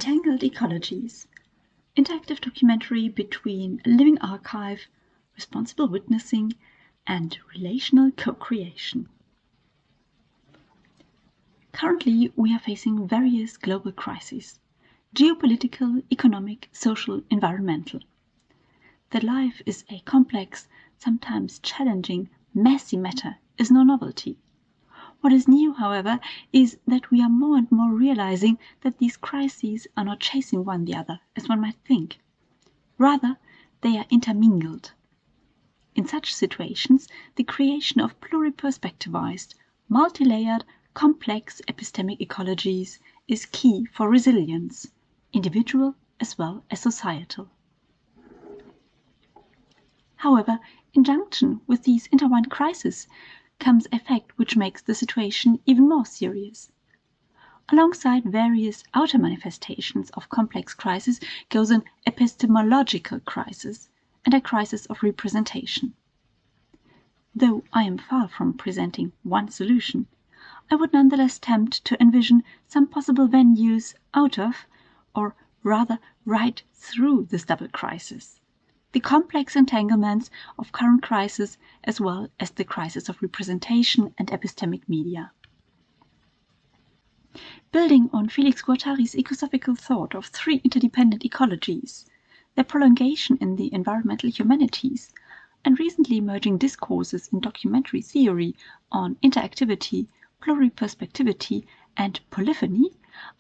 Entangled Ecologies, interactive documentary between living archive, responsible witnessing, and relational co-creation. Currently, we are facing various global crises: geopolitical, economic, social, environmental. That life is a complex, sometimes challenging, messy matter is no novelty. What is new, however, is that we are more and more realizing that these crises are not chasing one the other, as one might think. Rather, they are intermingled. In such situations, the creation of pluri-perspectivized, multi-layered, complex epistemic ecologies is key for resilience, individual as well as societal. However, in junction with these intertwined crises comes a fact which makes the situation even more serious. Alongside various outer manifestations of complex crisis goes an epistemological crisis and a crisis of representation. Though I am far from presenting one solution, I would nonetheless tempt to envision some possible venues out of, or rather right through, this double crisis: the complex entanglements of current crisis as well as the crisis of representation and epistemic media. Building on Felix Guattari's ecosophical thought of three interdependent ecologies, their prolongation in the environmental humanities, and recently emerging discourses in documentary theory on interactivity, pluri-perspectivity, and polyphony,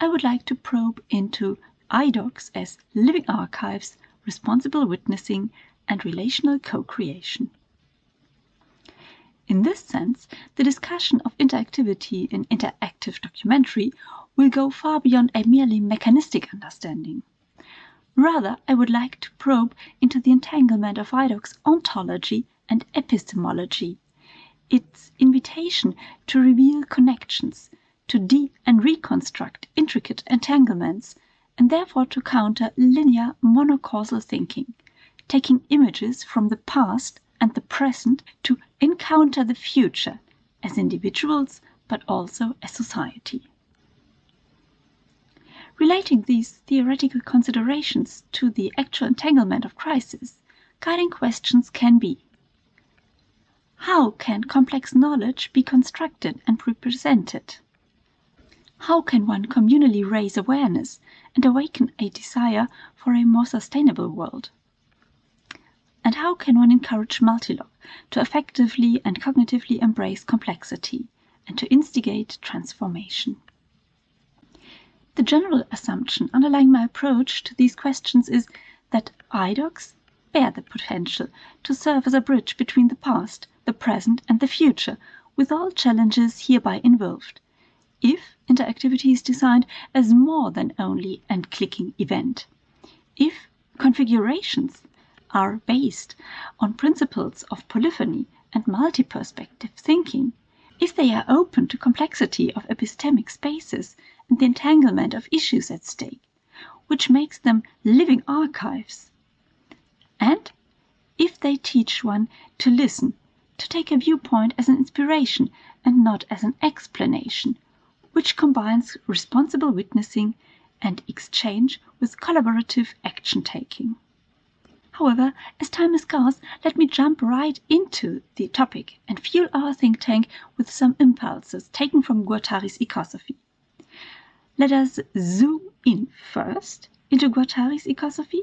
I would like to probe into iDocs as living archives, responsible witnessing, and relational co-creation. In this sense, the discussion of interactivity in interactive documentary will go far beyond a merely mechanistic understanding. Rather, I would like to probe into the entanglement of iDocs ontology and epistemology, its invitation to reveal connections, to and reconstruct intricate entanglements, and therefore to counter linear monocausal thinking, taking images from the past and the present to encounter the future as individuals but also as society. Relating these theoretical considerations to the actual entanglement of crisis, guiding questions can be: how can complex knowledge be constructed and represented? How can one communally raise awareness and awaken a desire for a more sustainable world? And how can one encourage multilog to effectively and cognitively embrace complexity and to instigate transformation? The general assumption underlying my approach to these questions is that iDocs bear the potential to serve as a bridge between the past, the present, and the future, with all challenges hereby involved, if interactivity is designed as more than only an clicking event, if configurations are based on principles of polyphony and multi-perspective thinking, if they are open to complexity of epistemic spaces and the entanglement of issues at stake, which makes them living archives, and if they teach one to listen, to take a viewpoint as an inspiration and not as an explanation, which combines responsible witnessing and exchange with collaborative action-taking. However, as time is scarce, let me jump right into the topic and fuel our think tank with some impulses taken from Guattari's ecosophy. Let us zoom in first into Guattari's ecosophy,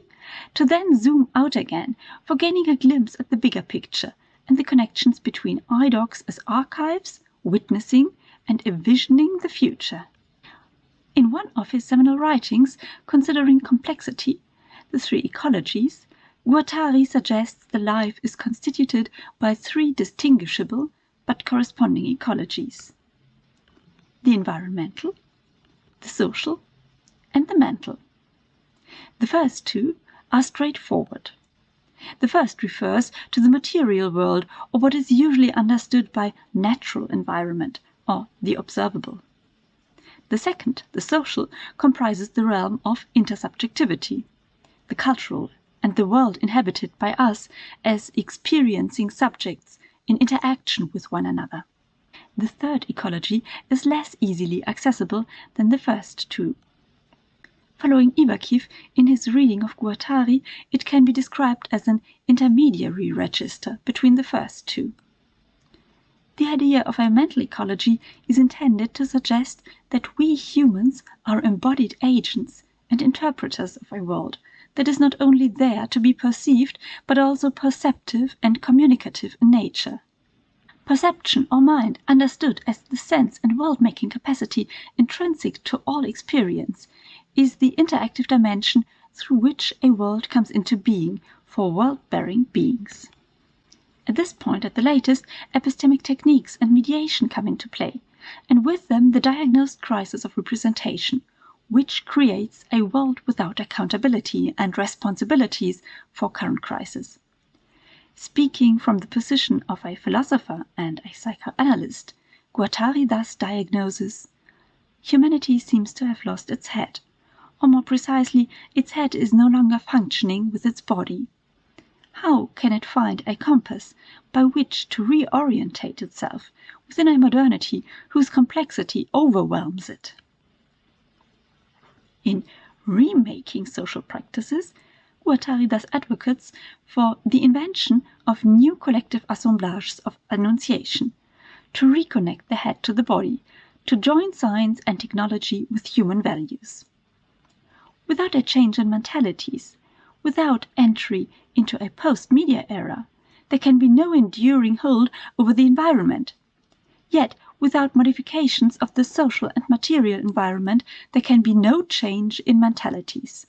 to then zoom out again for gaining a glimpse at the bigger picture and the connections between iDocs as archives, witnessing, and envisioning the future. In one of his seminal writings considering complexity, The Three Ecologies, Guattari suggests the life is constituted by three distinguishable but corresponding ecologies: the environmental, the social, and the mental. The first two are straightforward. The first refers to the material world, or what is usually understood by natural environment, or the observable. The second, the social, comprises the realm of intersubjectivity, the cultural, and the world inhabited by us as experiencing subjects in interaction with one another. The third ecology is less easily accessible than the first two. Following Ivakiv in his reading of Guattari, it can be described as an intermediary register between the first two. The idea of a mental ecology is intended to suggest that we humans are embodied agents and interpreters of a world that is not only there to be perceived, but also perceptive and communicative in nature. Perception or mind, understood as the sense and world-making capacity intrinsic to all experience, is the interactive dimension through which a world comes into being for world-bearing beings. At this point, at the latest, epistemic techniques and mediation come into play, and with them the diagnosed crisis of representation, which creates a world without accountability and responsibilities for current crisis. Speaking from the position of a philosopher and a psychoanalyst, Guattari thus diagnoses: humanity seems to have lost its head, or more precisely, its head is no longer functioning with its body. How can it find a compass by which to reorientate itself within a modernity whose complexity overwhelms it? In remaking social practices, Guattari thus advocates for the invention of new collective assemblages of enunciation, to reconnect the head to the body, to join science and technology with human values. Without a change in mentalities, without entry into a post-media era, there can be no enduring hold over the environment. Yet, without modifications of the social and material environment, there can be no change in mentalities.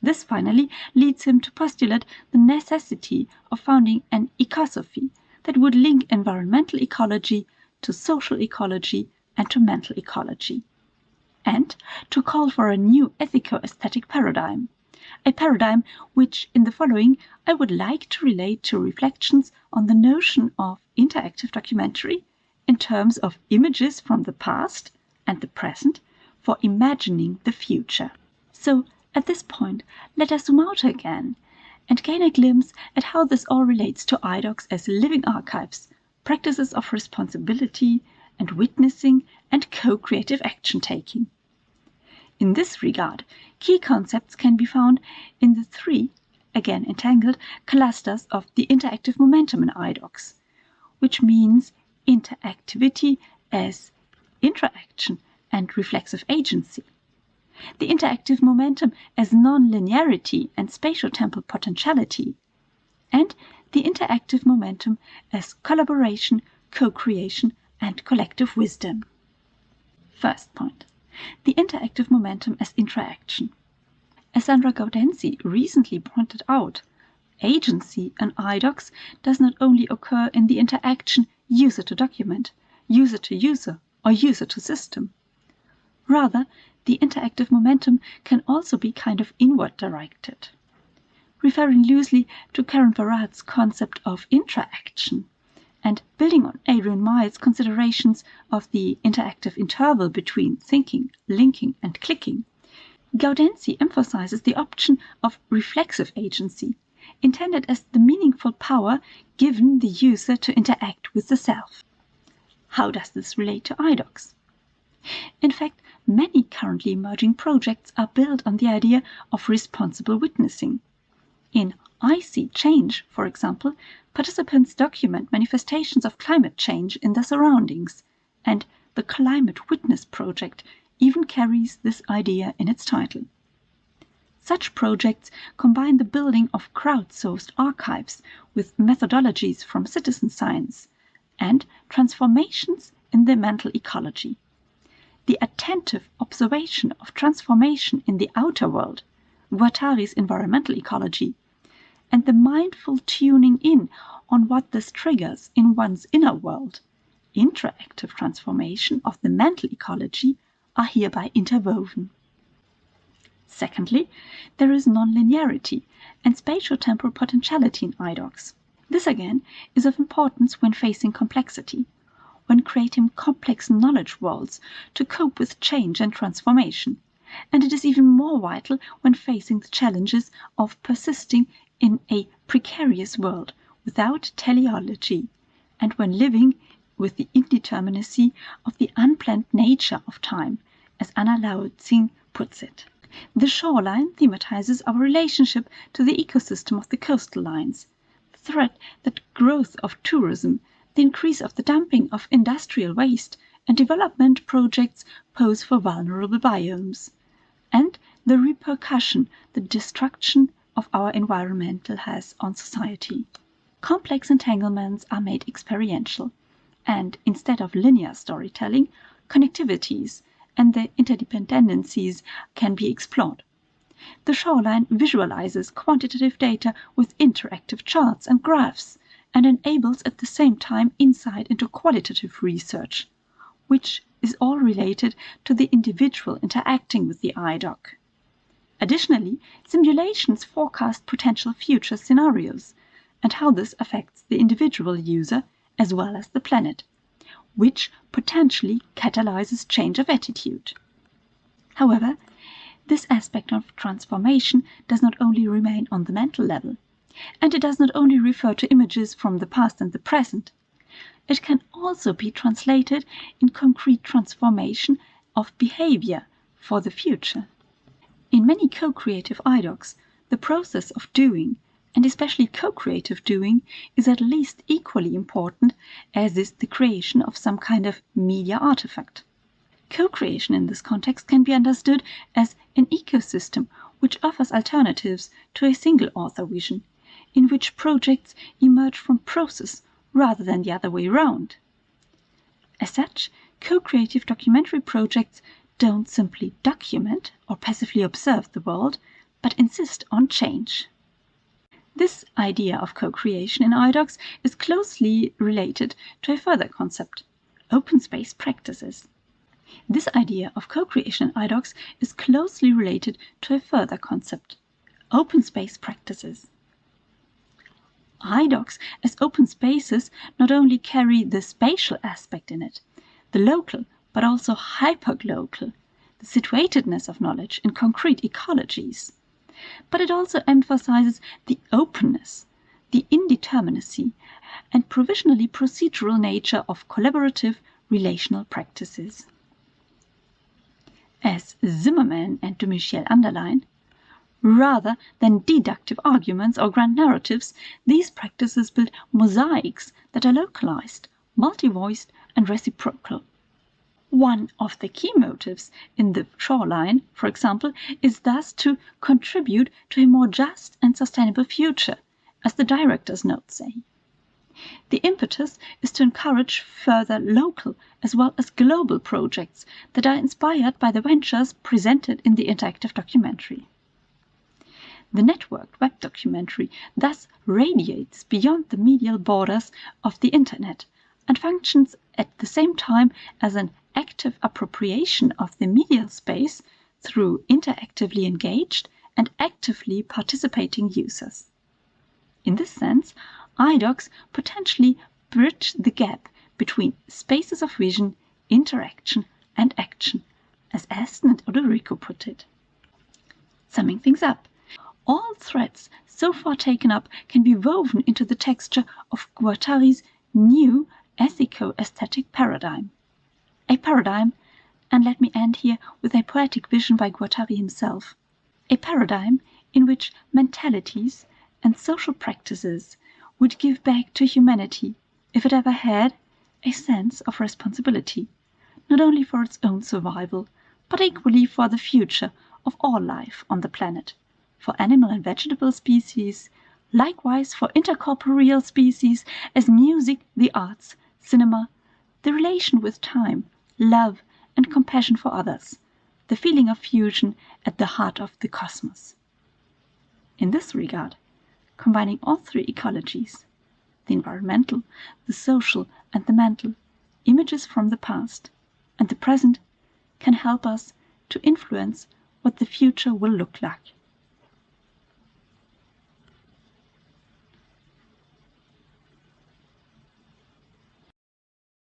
This finally leads him to postulate the necessity of founding an ecosophy that would link environmental ecology to social ecology and to mental ecology, and to call for a new ethico-aesthetic paradigm, a paradigm which in the following I would like to relate to reflections on the notion of interactive documentary in terms of images from the past and the present for imagining the future. So, at this point, let us zoom out again and gain a glimpse at how this all relates to idocs as living archives, practices of responsibility and witnessing and co-creative action-taking. In this regard, key concepts can be found in the three, again entangled, clusters of the interactive momentum in idocs, which means interactivity as interaction and reflexive agency, the interactive momentum as non-linearity and spatio-temporal potentiality, and the interactive momentum as collaboration, co-creation, and collective wisdom. First point, the interactive momentum as interaction. As Sandra Gaudenzi recently pointed out, agency in idocs does not only occur in the interaction user to document, user to user, or user to system. Rather, the interactive momentum can also be kind of inward directed. Referring loosely to Karen Barat's concept of interaction, and building on Adrian Miles' considerations of the interactive interval between thinking, linking, and clicking, Gaudenzi emphasizes the option of reflexive agency, intended as the meaningful power given the user to interact with the self. How does this relate to idocs? In fact, many currently emerging projects are built on the idea of responsible witnessing. In I See Change, for example, participants document manifestations of climate change in their surroundings, and the Climate Witness Project even carries this idea in its title. Such projects combine the building of crowdsourced archives with methodologies from citizen science and transformations in the mental ecology. The attentive observation of transformation in the outer world, Guattari's environmental ecology, and the mindful tuning in on what this triggers in one's inner world, interactive transformation of the mental ecology, are hereby interwoven. Secondly, there is nonlinearity and spatio-temporal potentiality in idocs. This again is of importance when facing complexity, when creating complex knowledge worlds to cope with change and transformation, and it is even more vital when facing the challenges of persisting in a precarious world without teleology, and when living with the indeterminacy of the unplanned nature of time, as Anna Lautzin puts it. The shoreline thematizes our relationship to the ecosystem of the coastal lines, the threat that growth of tourism, the increase of the dumping of industrial waste, and development projects pose for vulnerable biomes, and the repercussion the destruction of our environment has on society. Complex entanglements are made experiential, and instead of linear storytelling, connectivities and their interdependencies can be explored. The shoreline visualizes quantitative data with interactive charts and graphs, and enables at the same time insight into qualitative research, which is all related to the individual interacting with the iDoc. Additionally, simulations forecast potential future scenarios and how this affects the individual user as well as the planet, which potentially catalyzes change of attitude. However, this aspect of transformation does not only remain on the mental level, and it does not only refer to images from the past and the present. It can also be translated in concrete transformation of behavior for the future. In many co-creative iDocs, the process of doing, and especially co-creative doing, is at least equally important as is the creation of some kind of media artifact. Co-creation in this context can be understood as an ecosystem which offers alternatives to a single author vision, in which projects emerge from process rather than the other way around. As such, co-creative documentary projects don't simply document or passively observe the world, but insist on change. This idea of co-creation in iDocs is closely related to a further concept, open space practices. This idea of co-creation in iDocs is closely related to a further concept, open space practices. iDocs as open spaces not only carry the spatial aspect in it, the local, but also hyperlocal, the situatedness of knowledge in concrete ecologies. But it also emphasizes the openness, the indeterminacy, and provisionally procedural nature of collaborative relational practices. As Zimmerman and de Michel underline, rather than deductive arguments or grand narratives, these practices build mosaics that are localized, multi-voiced, and reciprocal. One of the key motives in the shoreline, for example, is thus to contribute to a more just and sustainable future, as the director's notes say. The impetus is to encourage further local as well as global projects that are inspired by the ventures presented in the interactive documentary. The networked web documentary thus radiates beyond the medial borders of the Internet and functions at the same time as an active appropriation of the medial space through interactively engaged and actively participating users. In this sense, iDocs potentially bridge the gap between spaces of vision, interaction, and action, as Aston and Odorico put it. Summing things up, all threads so far taken up can be woven into the texture of Guattari's new ethico-aesthetic paradigm. A paradigm, and let me end here with a poetic vision by Guattari himself, a paradigm in which mentalities and social practices would give back to humanity, if it ever had, a sense of responsibility, not only for its own survival, but equally for the future of all life on the planet, for animal and vegetable species, likewise for intercorporeal species as music, the arts, cinema, the relation with time, love, and compassion for others, the feeling of fusion at the heart of the cosmos. In this regard, combining all three ecologies, the environmental, the social, and the mental, images from the past and the present, can help us to influence what the future will look like.